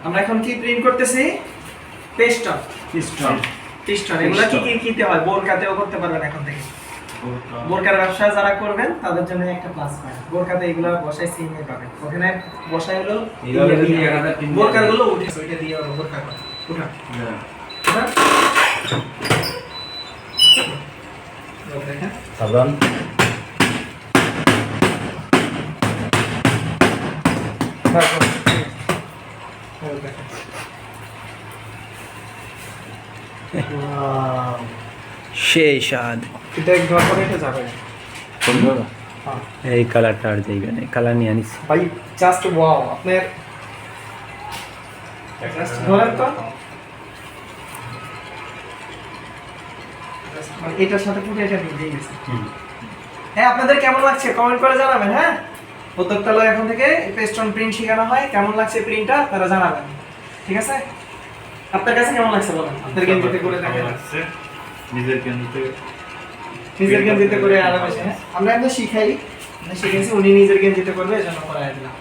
আমরা এখন কি প্রিন্ট করতেছি? পেস্টন। এগুলা কি কিনতে হয়? বোরকাতেও করতে পারবেন এখন থেকে। বোরকার ব্যবসা যারা করবেন তাদের জন্য একটা প্লাস পয়েন্ট। বোরকাতে এগুলা বসাই সিমে পাবেন। ওখানে বসাই হলো বোরকাগুলো উঠে ওইটা দিয়ে বোরকা করে উঠা। সাবধান। সেই স্বাদ। এটা একবার করে এটা যাবে। এই কালারটা আর যাইবে না, কালার নিয়ে আনিস ভাই জাস্ট ওয়াও। আপনার ধরেন তো এটার সাথে পুরো এটা মিলে গেছে। হ্যাঁ, আপনাদের কেমন লাগছে কমেন্ট করে জানাবেন। হ্যাঁ, উদ্যোক্তালয় এখন থেকে পেস্টন প্রিন্ট শেখানো হয়। কেমন লাগছে প্রিন্টটা তারা জানাবেন, ঠিক আছে? আপনার কাছে কেমন লাগছে বলেন? আপনার গেঞ্জিতে করে দেখেন। নিজের গেঞ্জিতে করে আরামে। আমরা একদম শিখাই, শিখেছি, উনি নিজের গেঞ্জিতে করবে, এজন্য করাই দিলাম।